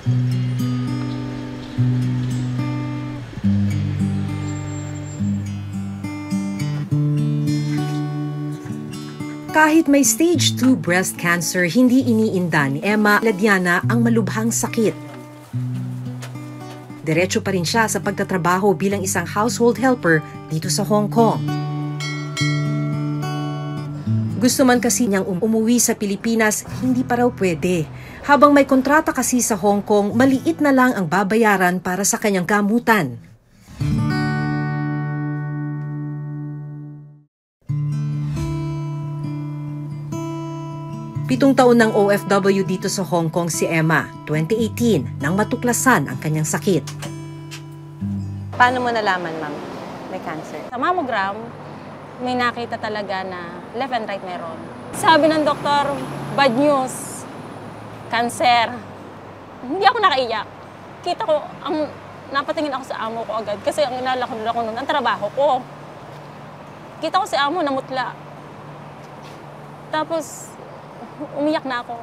Kahit may stage 2 breast cancer, hindi iniinda ni Emma Ladiana ang malubhang sakit. Diretso pa rin siya sa pagtatrabaho bilang isang household helper dito sa Hong Kong. Gusto man kasi niyang umuwi sa Pilipinas, hindi pa raw pwede. Habang may kontrata kasi sa Hong Kong, maliit na lang ang babayaran para sa kanyang gamutan. Pitong taon ng OFW dito sa Hong Kong si Emma, 2018, nang matuklasan ang kanyang sakit. Paano mo nalaman, ma'am, may cancer? Sa mammogram, may nakita talaga na left and right meron. Sabi ng doktor, bad news, cancer. Hindi ako nakaiyak. Kita ko, napatingin ako sa amo ko agad kasi ang inala ko noon, ang trabaho ko. Kita ko si amo, namutla. Tapos, umiyak na ako.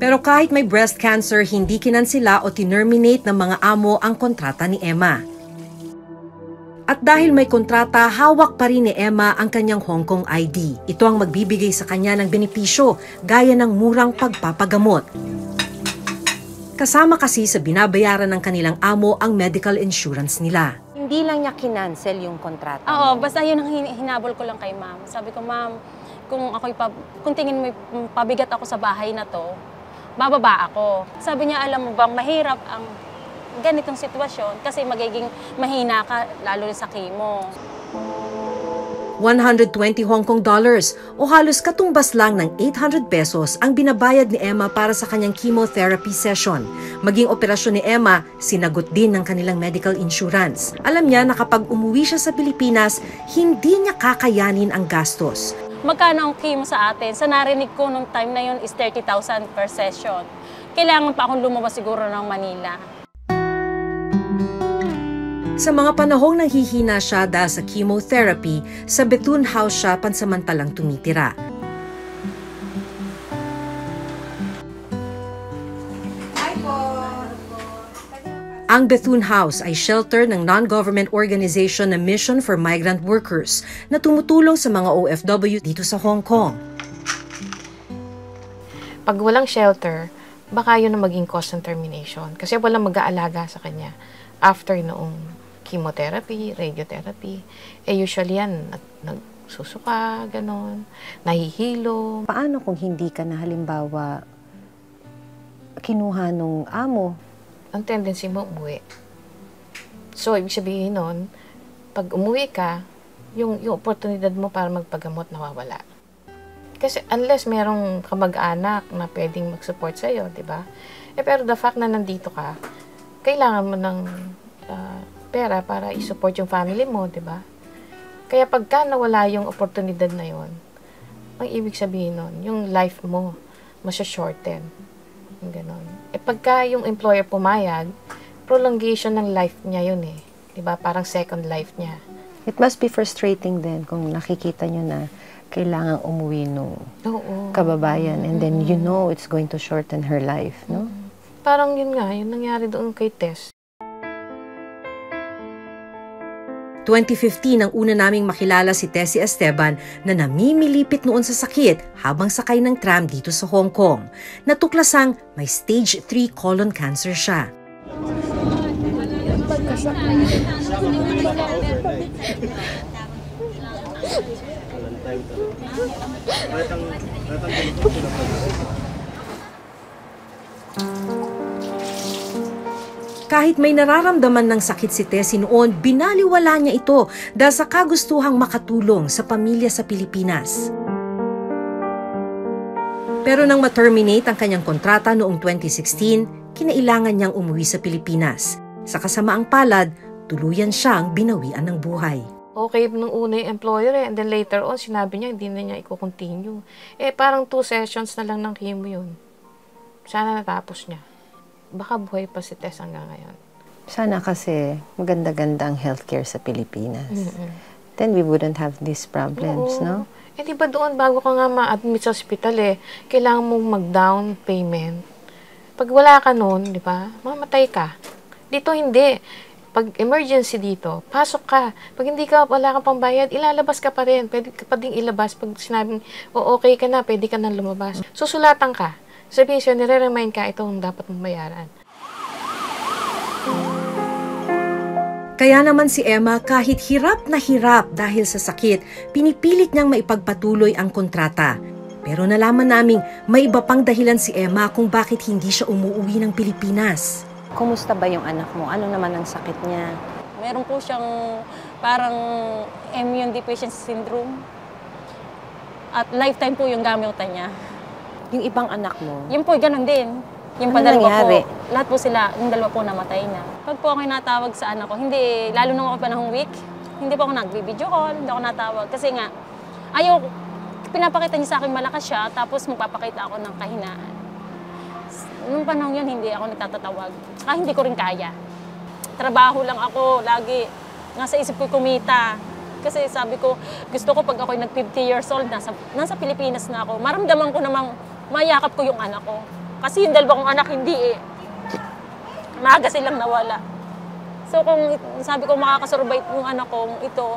Pero kahit may breast cancer, hindi kinansela o tinerminate ng mga amo ang kontrata ni Emma. At dahil may kontrata, hawak pa rin ni Emma ang kanyang Hong Kong ID. Ito ang magbibigay sa kanya ng benepisyo, gaya ng murang pagpapagamot. Kasama kasi sa binabayaran ng kanilang amo ang medical insurance nila. Hindi lang niya kinancel yung kontrata. Oo, basta yun ang hinabol ko lang kay ma'am. Sabi ko, ma'am, kung tingin mo pabigat ako sa bahay na to, bababa ako. Sabi niya, alam mo bang mahirap ang ganitong sitwasyon kasi magiging mahina ka lalo sa chemo. 120 Hong Kong dollars o halos katumbas lang ng 800 pesos ang binabayad ni Emma para sa kanyang chemotherapy session. Maging operasyon ni Emma, sinagot din ng kanilang medical insurance. Alam niya na kapag umuwi siya sa Pilipinas, hindi niya kakayanin ang gastos. Magkano ang chemo sa atin? Sa narinig ko nung time na yun is 30,000 per session. Kailangan pa akong lumabas siguro ng Manila. Sa mga panahong nanghihina siya dahil sa chemotherapy, sa Bethune House siya pansamantalang tumitira. Ang Bethune House ay shelter ng non-government organization na Mission for Migrant Workers na tumutulong sa mga OFW dito sa Hong Kong. Pag walang shelter, baka yun ang maging cause ng termination kasi walang mag-aalaga sa kanya after noong chemotherapy, radiotherapy. Usually yan, nagsusuka, ganon, nahihilo. Paano kung hindi ka na halimbawa kinuha nung amo? Ang tendency mo umuwi. So, ibig sabihin nun, pag umuwi ka, yung oportunidad mo para magpagamot nawawala. Kasi unless merong kamag-anak na pwedeng mag-support sa'yo, di ba? Pero the fact na nandito ka, kailangan mo ng pera para i-support yung family mo, di ba? Kaya pagka nawala yung oportunidad na yon, ang ibig sabihin nun, yung life mo, masya-shorten. Ganon. Pagka yung employer pumayag, prolongation ng life niya yun eh. Diba? Parang second life niya. It must be frustrating din kung nakikita nyo na kailangang umuwi nung kababayan and then you know it's going to shorten her life, no? Parang yun nga, yun nangyari doon kay Tess. 2015 ang una naming makilala si Tessie Esteban na namimilipit noon sa sakit habang sakay ng tram dito sa Hong Kong. Natuklasang may stage 3 colon cancer siya. Kahit may nararamdaman ng sakit si Tessie noon, binaliwala niya ito dahil sa kagustuhang makatulong sa pamilya sa Pilipinas. Pero nang ma-terminate ang kanyang kontrata noong 2016, kinailangan niyang umuwi sa Pilipinas. Sa kasamaang palad, tuluyan siyang binawian ng buhay. Okay nung una yung employer and then later on, sinabi niya hindi na niya i-continue. Parang 2 sessions na lang ng chemo yun. Sana natapos niya. Baka buhay pa si Tess hanggang ngayon. Sana kasi maganda-ganda ang healthcare sa Pilipinas. Then we wouldn't have these problems, no? Di ba doon bago ka nga ma-admit sa hospital kailangan mong mag-down payment Pag wala ka nun, di ba, mamatay ka. Dito hindi. Pag emergency dito, pasok ka. Pag hindi ka, wala kang pambayad, ilalabas ka pa rin. Pwede ka pa ding ilabas. Pag sinabing, okay ka na, pwede ka na lumabas. Susulatan ka. Sabihin siya, nire-remind ka, ito ang dapat mong bayaran. Kaya naman si Emma kahit hirap na hirap dahil sa sakit, pinipilit niyang maipagpatuloy ang kontrata. Pero nalaman naming may iba pang dahilan si Emma kung bakit hindi siya umuwi ng Pilipinas. Kumusta ba yung anak mo? Ano naman ang sakit niya? Meron po siyang parang immune deficiency syndrome. At lifetime po yung gamutan niya. Yung ibang anak mo? Yun po, ganun din. Yung Ano padalwa nangyari? po, lahat po sila, yung dalawa po namatay na. Pag po ako natawag sa anak ko, hindi, lalo nung ako panahong week, hindi po ako nag-video call, hindi ako natawag. Kasi nga, pinapakita niya sa akin malakas siya, tapos magpapakita ako ng kahinaan. Nung panahon yun, hindi ako nagtatatawag. Saka hindi ko rin kaya. Trabaho lang ako, lagi. Nga sa isip ko kumita. Kasi sabi ko, gusto ko pag ako'y nag-50 years old, nasa Pilipinas na ako, maramdaman ko namang mayakap ko yung anak ko. Kasi yung dalawa kong anak, hindi eh. Maaga silang nawala. So kung sabi ko makakasurvive yung anak ko, ito,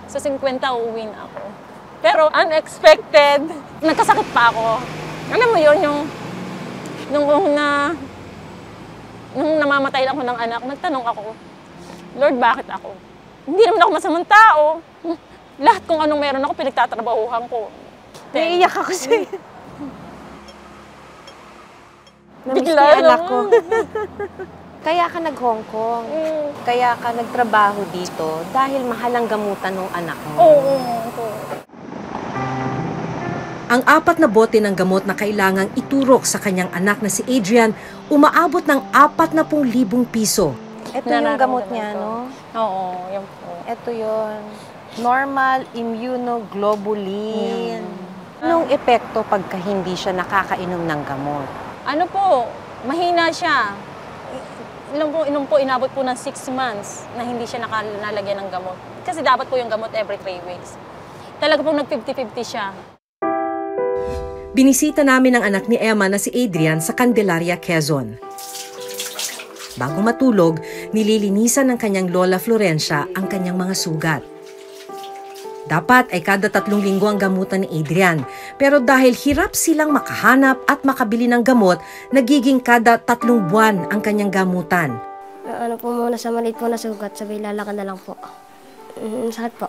sa 50 uuwi na ako. Pero unexpected, nagkasakit pa ako. Alam mo yun, nung namamatay lang ako ng anak, nagtanong ako, Lord, bakit ako? Hindi naman ako masamang tao. Lahat kung anong meron ako, pinagtatrabahuhan ko. Naiiyak ako sa'yo. Namiss ko Bigla yung anak ko. naman. Kaya ka nag-Hong Kong. Kaya ka nagtrabaho dito dahil mahal ang gamutan ng anak mo. Oo. Ang 4 na bote ng gamot na kailangang iturok sa kanyang anak na si Adrian, umaabot ng 40,000 piso. Ito yung gamot niya, no? Oo, yun po. Ito yun. Normal immunoglobulin. Anong epekto pagka hindi siya nakakainom ng gamot? Ano po, mahina siya. Inom po, inabot po ng 6 months na hindi siya nakalagyan ng gamot. Kasi dapat po yung gamot every 3 weeks. Talaga pong nag-50-50 siya. Binisita namin ang anak ni Emma na si Adrian sa Candelaria, Quezon. Bago matulog, nililinisan ng kanyang lola Florencia ang kanyang mga sugat. Dapat ay kada 3 linggo ang gamutan ni Adrian, pero dahil hirap silang makahanap at makabili ng gamot, nagiging kada 3 buwan ang kanyang gamutan. Ano po muna sa maliit po na sugat, sabay lalakad na lang po. Sakit po.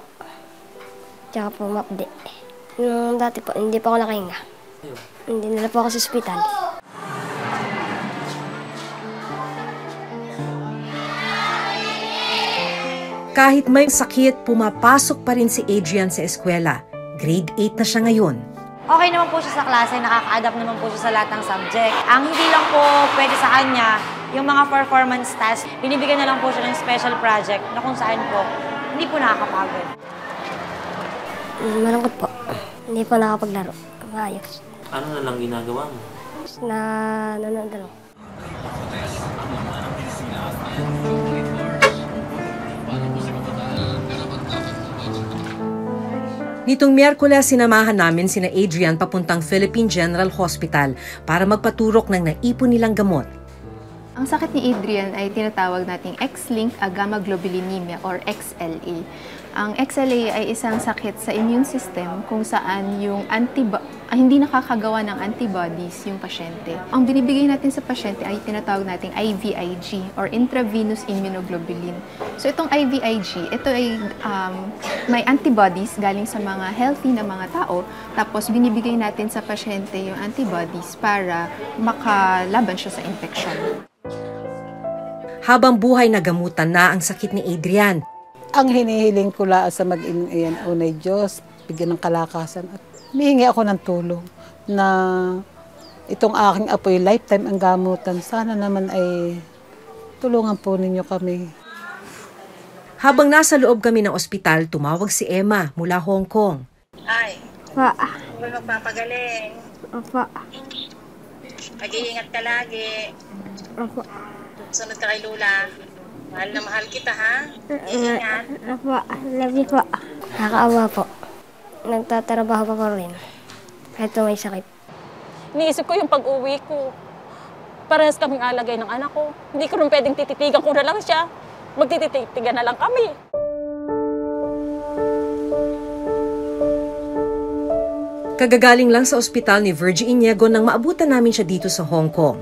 Tsaka po mapdi. Nung dati po, hindi po ako nakahinga. Hindi nila po ako sa ospital. Kahit may sakit, pumapasok pa rin si Adrian sa eskwela. Grade 8 na siya ngayon. Okay naman po siya sa klase, nakaka-adapt naman po siya sa lahat ng subject. Ang hindi lang po pwede sa kanya, yung mga performance tasks, binibigyan na lang po siya ng special project na kung saan po, hindi po nakakapagod. Malungkot po. Hindi po nakapaglaro. Maayos. Ano na lang ginagawa mo? Nanonood lang. Nitong Miyerkules, sinamahan namin sina Adrian papuntang Philippine General Hospital para magpaturok ng naipon nilang gamot. Ang sakit ni Adrian ay tinatawag nating X-linked agammaglobulinemia or XLA. Ang XLA ay isang sakit sa immune system kung saan yung hindi nakakagawa ng antibodies yung pasyente. Ang binibigay natin sa pasyente ay tinatawag nating IVIG or intravenous immunoglobulin. So itong IVIG, ito ay may antibodies galing sa mga healthy na mga tao, tapos binibigay natin sa pasyente yung antibodies para makalaban siya sa infection. Habang buhay na gamutan na ang sakit ni Adrian. Ang hinihiling ko lang sa mag-iyan unay Diyos, bigyan ng kalakasan at humihingi ako ng tulong na itong aking apoy lifetime ang gamutan. Sana naman ay tulungan po ninyo kami. Habang nasa loob kami ng ospital, tumawag si Emma mula Hong Kong. Ay, Pa. huwag magpapagaling. Opo. Mag-iingat ka lagi. Opo. Sunod ka kay Lula. Mahal na mahal kita, ha? Iingat. Opo. Love you po. Nakakaawa po. Nagtatrabaho pa rin. Kahit may sakit. Iniisip ko yung pag-uwi ko. Parehas kaming alagay ng anak ko. Hindi ko rin pwedeng tititigan ko na lang siya. Magtititigan na lang kami. Kagagaling lang sa ospital ni Virgie Iniego nang maabutan namin siya dito sa Hong Kong.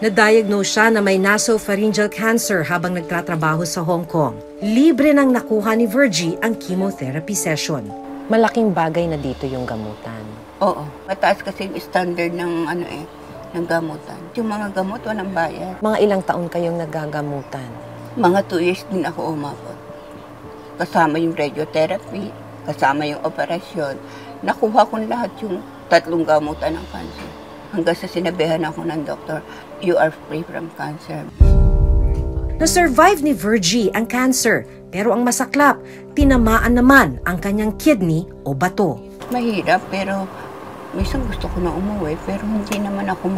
Na-diagnose siya na may nasopharyngeal cancer habang nagtatrabaho sa Hong Kong. Libre nang nakuha ni Virgie ang chemotherapy session. Malaking bagay na dito yung gamutan. Oo. Mataas kasi yung standard ng ng gamutan. Yung mga gamot, walang bayad. Mga ilang taon kayong nagagamutan? Mga 2 years din ako umabot. Kasama yung radiotherapy, kasama yung operasyon. Nakuha ko lahat yung 3 gamutan ng cancer. Hanggang sa sinabihan ako ng doktor, you are free from cancer. Na-survive ni Virgie ang cancer, pero ang masaklap, tinamaan naman ang kanyang kidney o bato. Mahirap, pero minsan gusto ko na umuwi, pero hindi naman ako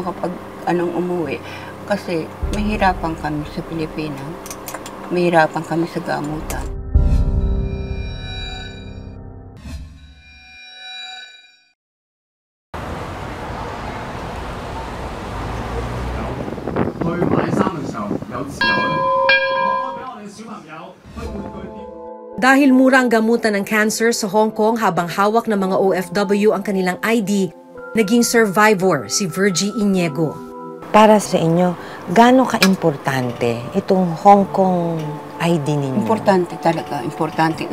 umuwi. Kasi mahirapan kami sa Pilipinas. Mahirapan kami sa gamutan. Dahil mura ang gamutan ng cancer sa Hong Kong habang hawak ng mga OFW ang kanilang ID, naging survivor si Virgie Iniego. Para sa inyo, gaano ka-importante itong Hong Kong ID ninyo? Importante talaga. Importante.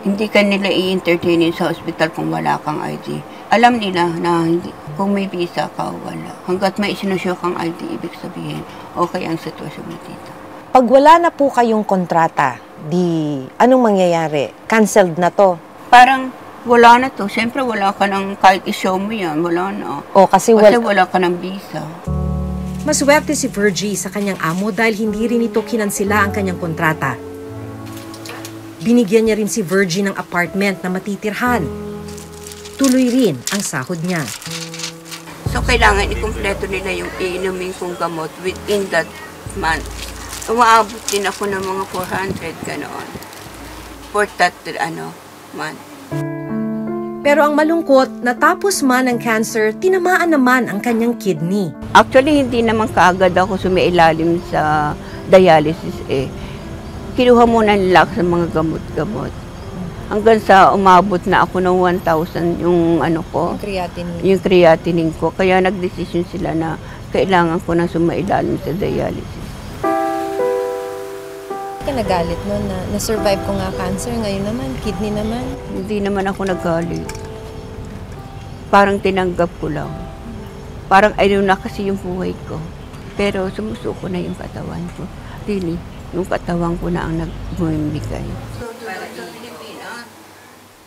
Hindi ka nila i-entertainin sa ospital kung wala kang ID. Alam nila na kung may visa ka, wala. Hanggat may isinusyo kang ID, ibig sabihin, okay ang sitwasyon mo dito. Pag wala na po kayong kontrata, anong mangyayari? Cancelled na to? Parang wala na to. Siyempre wala ka ng, kahit i-show mo yan, wala na. Kasi wala ka ng visa. Maswerte si Virgie sa kanyang amo dahil hindi rin ito kinansila ang kanyang kontrata. Binigyan niya rin si Virgie ng apartment na matitirhan. Tuloy rin ang sahod niya. So kailangan ikumpleto nila yung iinumin kong gamot within that month. Umaabot din ako ng mga 400, ganoon. For that, month. Pero ang malungkot, natapos man ang cancer, tinamaan naman ang kanyang kidney. Actually, hindi naman kaagad ako sumailalim sa dialysis Kinuha muna nila sa mga gamot-gamot. Hanggang sa umabot na ako ng 1,000 yung yung creatinine ko. Kaya nagdesisyon sila na kailangan ko na sumailalim sa dialysis. Ka nagalit noon na na-survive ko nga cancer, ngayon naman, kidney naman. Hindi naman ako nagalit. Parang tinanggap ko lang. Parang ayaw na kasi yung buhay ko. Pero sumusuko na yung katawan ko. Really, yung katawan ko na ang nagbumibigay.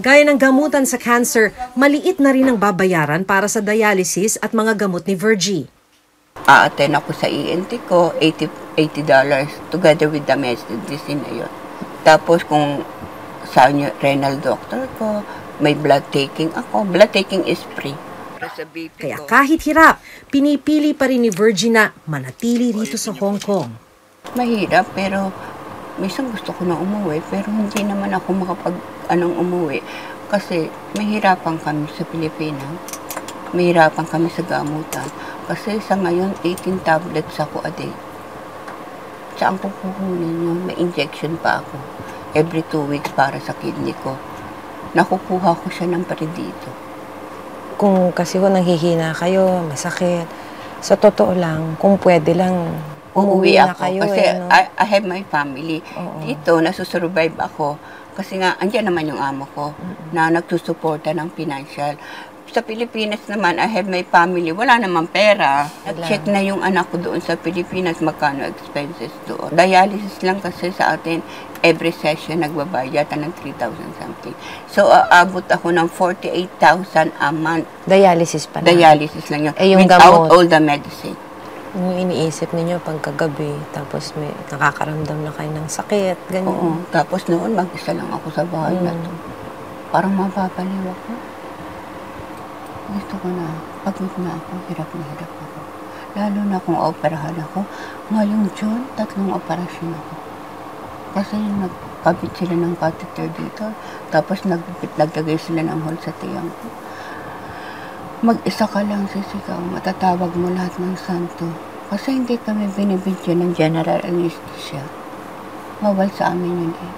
Gaya ng gamutan sa cancer, maliit na rin ang babayaran para sa dialysis at mga gamot ni Virgie. A-attend ako sa ENT ko, $80 together with the medicine na yun. Tapos kung sa renal doctor ko, may blood taking ako. Blood taking is free. Kaya kahit hirap, pinipili pa rin ni Virgie na manatili rito sa Hong Kong. Mahirap, pero minsan gusto ko na umuwi, pero hindi naman ako umuwi. Kasi mahirapan kami sa Pilipinas. Mahirapan kami sa gamutan. Kasi sa ngayon, 18 tablets ako a day. Saan ko kukunin yun? May injection pa ako. Every 2 weeks para sa kidney ko. Nakukuha ko siya ng pari dito. Kung kasi nanghihina kayo, masakit. Sa totoo lang, kung pwede lang, umuwi na ako. kayo. Kasi I have my family. Dito, nasusurvive ako. Kasi nga, andyan naman yung amo ko na nagsusuporta ng financial. Sa Pilipinas naman, I have my family. Wala naman pera. Nag-check na yung anak ko doon sa Pilipinas, magkano expenses doon. Dialysis lang kasi sa atin, every session nagbabayad ng 3,000 something. So, aabot ako ng 48,000 a month. Dialysis pa na? Dialysis lang yun. Yung without gamot, all the medicine. Yung iniisip ninyo pagkagabi, tapos may nakakaramdam na kayo ng sakit, ganyan. Oo. Tapos noon, mag-isa lang ako sa bahay na to. Parang mapapaliw ako. Gusto ko na, pagod na ako, hirap na hirap ako. Lalo na kung operahan ako. Ngayong June, 3 operasyon ako. Kasi nagkabit sila ng catheter dito, tapos naglagay sila ng hole sa tiyang ko. Mag-isa ka lang sisigaw, matatawag mo lahat ng santo. Kasi hindi kami binibigyan ng general anesthesia. Bawal sa amin yun eh.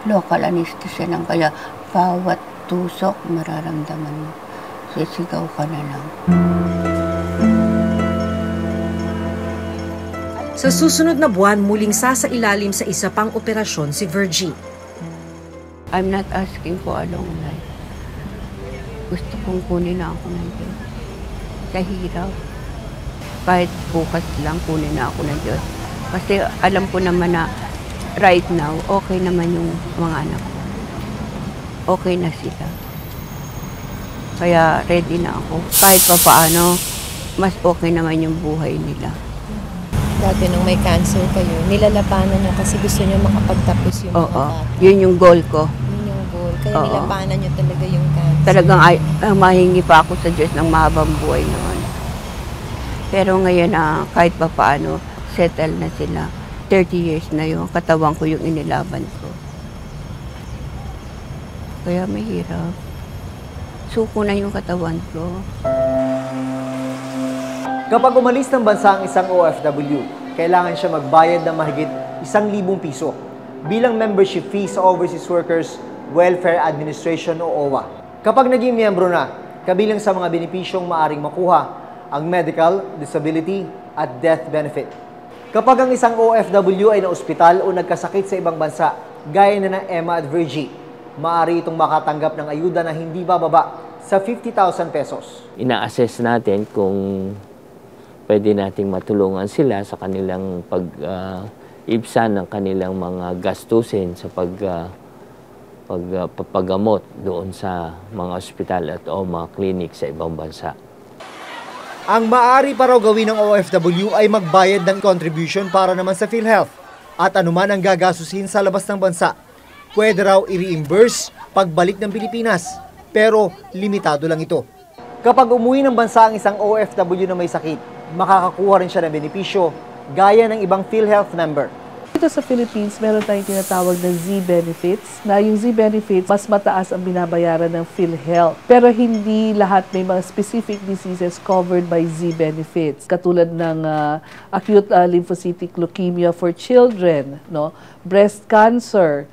Local anesthesia lang, kaya bawat tusok mararamdaman mo. Sisigaw ka na lang. Sa susunod na buwan, muling sasailalim sa isa pang operasyon si Virgie. I'm not asking for a long life. Gusto kong kunin na ako ng Diyos. Sa hirap. Kahit bukas lang, kunin na ako ng Diyos. Kasi alam ko naman na right now, okay naman yung mga anak ko. Okay na sila. Kaya ready na ako. Kahit pa paano, mas okay naman yung buhay nila. Dati nung may cancer kayo, nilalapanan nyo kasi gusto nyo makapagtapos yung mga bata. Yun yung goal ko. Yun yung goal. Kaya nilapanan nyo talaga yung cancer. Talagang mahingi pa ako sa Diyos ng mahabang buhay noon. Pero ngayon kahit pa paano, settle na sila. 30 years na yun, katawan ko yung inilaban ko. Kaya mahirap. Suko na yung katawan ko. Kapag umalis ng bansa ang isang OFW, kailangan siya magbayad ng mahigit 1,000 piso bilang membership fee sa Overseas Workers Welfare Administration o OWA. Kapag naging miyembro na, kabilang sa mga benepisyong maaring makuha ang medical, disability at death benefit. Kapag ang isang OFW ay naospital o nagkasakit sa ibang bansa, gaya na ng Emma at Virgie, maaari itong makatanggap ng ayuda na hindi bababa sa 50,000 pesos. Ina-assess natin kung pwede nating matulungan sila sa kanilang pag-ibsan ng kanilang mga gastusin sa pagpapagamot doon sa mga ospital at o mga clinic sa ibang bansa. Ang maaari pa raw gawin ng OFW ay magbayad ng contribution para naman sa PhilHealth at anuman ang gagastusin sa labas ng bansa. Pwede raw i-reimburse pagbalik ng Pilipinas, pero limitado lang ito. Kapag umuwi ng bansa ang isang OFW na may sakit, makakakuha rin siya ng benepisyo gaya ng ibang PhilHealth member. Dito sa Philippines, meron tayong tinatawag na Z-benefits, na yung Z-benefits, mas mataas ang binabayaran ng PhilHealth. Pero hindi lahat may mga specific diseases covered by Z-benefits. Katulad ng acute lymphocytic leukemia for children, no? Breast cancer,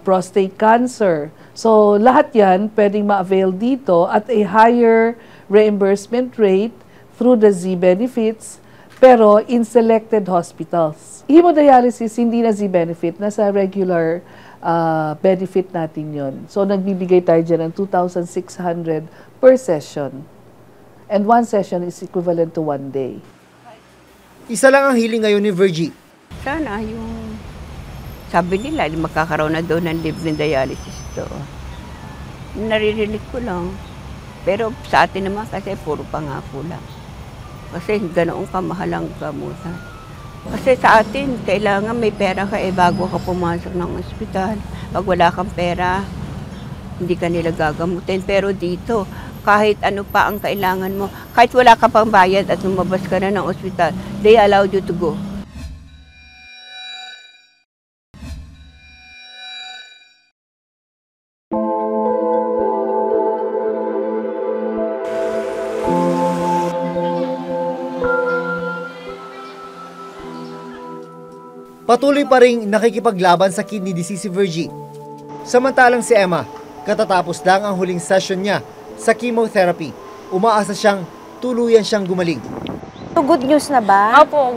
prostate cancer. So, lahat yan pwedeng ma-avail dito at a higher reimbursement rate through the Z-benefits, pero in selected hospitals. Hemodialysis, hindi na Z-benefit, nasa regular benefit natin yon. So, nagbibigay tayo dyan ng 2,600 per session. And one session is equivalent to 1 day. Isa lang ang hiling ngayon ni Virgie. Sana yung sabi nila, magkakaroon na daw ng libreng dialysis to. Naririnig ko lang. Pero sa atin naman kasi puro pangako lang. Kasi ganoon kamahalang gamutan. Kasi sa atin, kailangan may pera ka bago ka pumasok ng ospital. Pag wala kang pera, hindi ka nila gagamutin. Pero dito, kahit ano pa ang kailangan mo, kahit wala ka pang bayad at lumabas ka na ng ospital, they allowed you to go. Patuloy pa ring nakikipaglaban sa kidney disease si Virgie. Samantalang si Emma, katatapos lang ang huling session niya sa chemotherapy. Umaasa siyang tuluyan siyang gumaling. So good news na ba? Opo,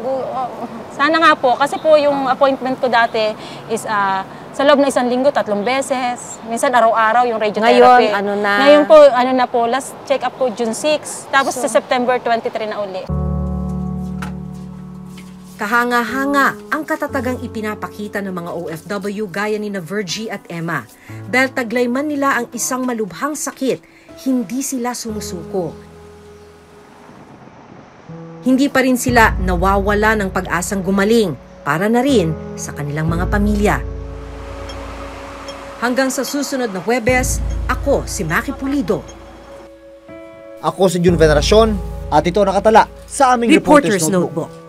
sana nga po. Kasi po yung appointment ko dati is sa loob ng 1 linggo, 3 beses. Minsan araw-araw yung radiotherapy. Ngayon, ano na? Ngayon po, ano na po, last check-up ko June 6. Tapos sa September 23 na uli. Kahanga-hanga ang katatagang ipinapakita ng mga OFW gaya ni na Virgie at Emma. Dahil taglay man nila ang isang malubhang sakit, hindi sila sumusuko. Hindi pa rin sila nawawala ng pag-asang gumaling para na rin sa kanilang mga pamilya. Hanggang sa susunod na Huwebes, ako si Maki Pulido. Ako si Jun Veneracion at ito nakatala sa aming Reporter's Notebook.